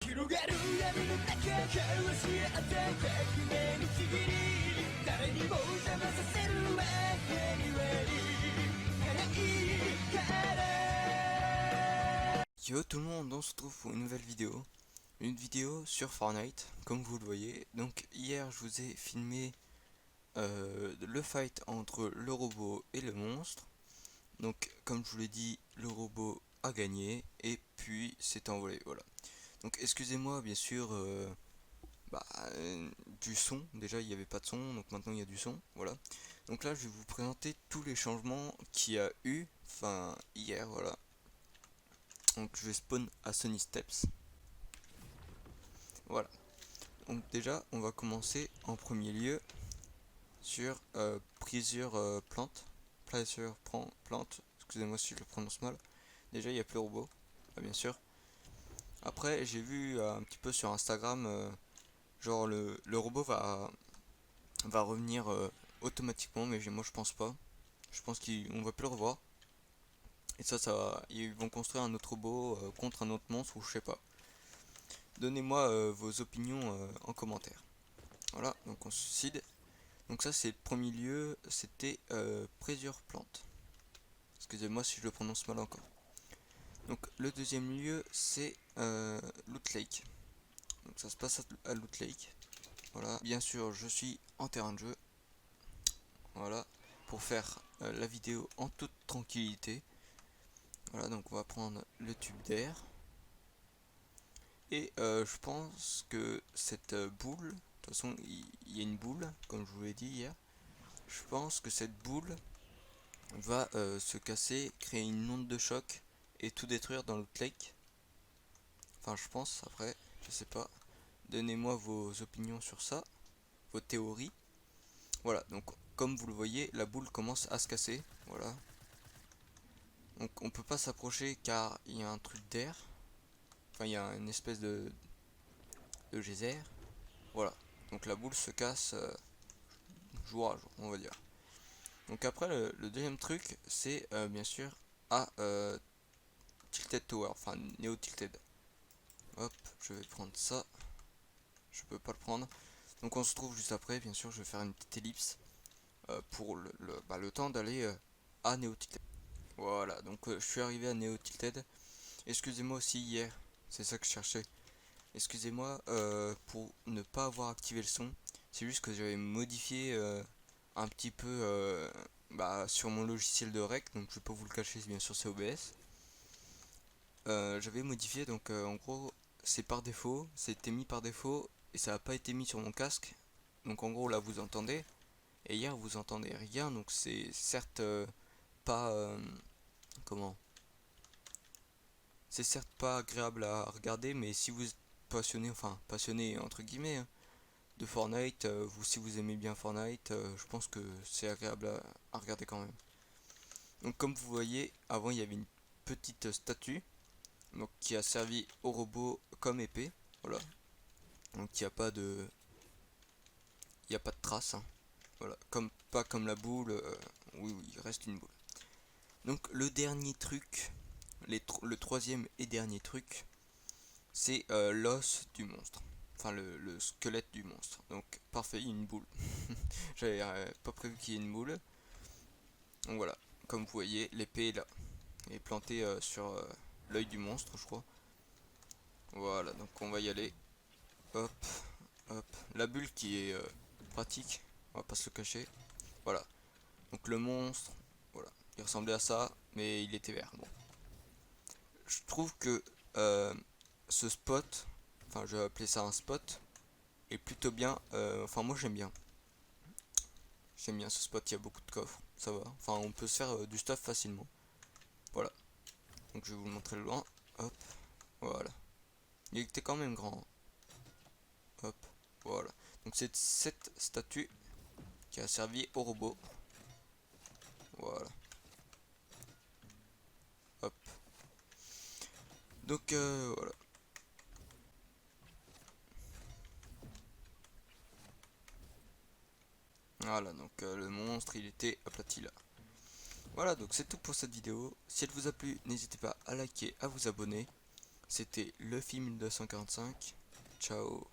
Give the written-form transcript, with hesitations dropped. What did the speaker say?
広がる闇の中交わし合った革命のちぎり誰にも邪魔させるわけにはいかないから。 Yo tout le monde, on se retrouve pour une nouvelle vidéo. Une vidéo sur Fortnite, comme vous le voyez. Donc hier je vous ai filmé le fight entre le robot et le monstre. Donc comme je vous l'ai dit, le robot a gagné et puis s'est envolé, voilà. Donc excusez-moi bien sûr du son, déjà il n'y avait pas de son, donc maintenant il y a du son, voilà. Donc là je vais vous présenter tous les changements qu'il y a eu, enfin hier, voilà. Donc je vais spawn à Sunny Steps, voilà. Donc déjà on va commencer en premier lieu sur Pleasure Plante, excusez-moi si je le prononce mal. Déjà il n'y a plus le robot, bien sûr. Après j'ai vu un petit peu sur Instagram, genre le robot va revenir automatiquement, mais moi je pense pas. Je pense qu'on va plus le revoir. Et ils vont construire un autre robot contre un autre monstre ou je sais pas. Donnez-moi vos opinions en commentaire. Voilà, donc on se suicide. Donc ça c'est le premier lieu, c'était Pressure Plante. Excusez-moi si je le prononce mal encore. Donc le deuxième lieu c'est Loot Lake. Donc ça se passe à Loot Lake. Voilà, bien sûr je suis en terrain de jeu. Voilà, pour faire la vidéo en toute tranquillité. Voilà, donc on va prendre le tube d'air. Et je pense que cette boule, de toute façon il y a une boule, comme je vous l'ai dit hier. Je pense que cette boule va se casser, créer une onde de choc et tout détruire dans le lake. Enfin je pense, après, je sais pas. Donnez-moi vos opinions sur ça, vos théories. Voilà, donc comme vous le voyez, la boule commence à se casser. Voilà. Donc on peut pas s'approcher car il y a un truc d'air. Enfin il y a une espèce de geyser. Voilà. Donc la boule se casse jour à jour, on va dire. Donc après le deuxième truc c'est bien sûr à Tilted Tower, enfin Neo Tilted. Hop, je vais prendre ça. Je peux pas le prendre. Donc on se trouve juste après, bien sûr je vais faire une petite ellipse pour le temps d'aller à Neo Tilted. Voilà, donc je suis arrivé à Neo Tilted. Excusez-moi aussi hier, c'est ça que je cherchais. Excusez-moi pour ne pas avoir activé le son. C'est juste que j'avais modifié un petit peu sur mon logiciel de rec. Donc je vais pas vous le cacher, bien sûr c'est OBS. J'avais modifié, donc en gros c'est par défaut. C'était mis par défaut et ça n'a pas été mis sur mon casque. Donc en gros là vous entendez. Et hier vous entendez rien. Donc c'est certes pas... comment c'est certes pas agréable à regarder, mais si vous êtes passionné, enfin passionné entre guillemets, hein, de Fortnite, si vous aimez bien Fortnite, je pense que c'est agréable à regarder quand même. Donc comme vous voyez, avant il y avait une petite statue donc, qui a servi au robot comme épée. Voilà. Donc il n'y a pas de. Il n'y a pas de trace. Hein. Voilà. Pas comme la boule. Oui, oui, il reste une boule. Donc le dernier truc, le troisième et dernier truc, c'est l'os du monstre. Enfin le squelette du monstre. Donc parfait, une boule. J'avais pas prévu qu'il y ait une boule. Donc voilà, comme vous voyez, l'épée est là. Elle est plantée sur l'œil du monstre, je crois. Voilà, donc on va y aller. Hop, hop. La bulle qui est pratique, on va pas se le cacher. Voilà, donc le monstre, voilà, il ressemblait à ça, mais il était vert. Bon, je trouve que ce spot, enfin je vais appeler ça un spot, est plutôt bien. Enfin moi j'aime bien. J'aime bien ce spot, il y a beaucoup de coffres, ça va. Enfin on peut se faire du stuff facilement. Voilà. Donc je vais vous le montrer de loin. Hop. Voilà. Il était quand même grand. Hop. Voilà. Donc c'est cette statue qui a servi au robot. Voilà. Hop. Donc voilà. Voilà, donc le monstre il était aplati là. Voilà, donc c'est tout pour cette vidéo. Si elle vous a plu, n'hésitez pas à liker, à vous abonner. C'était le film 1245. Ciao.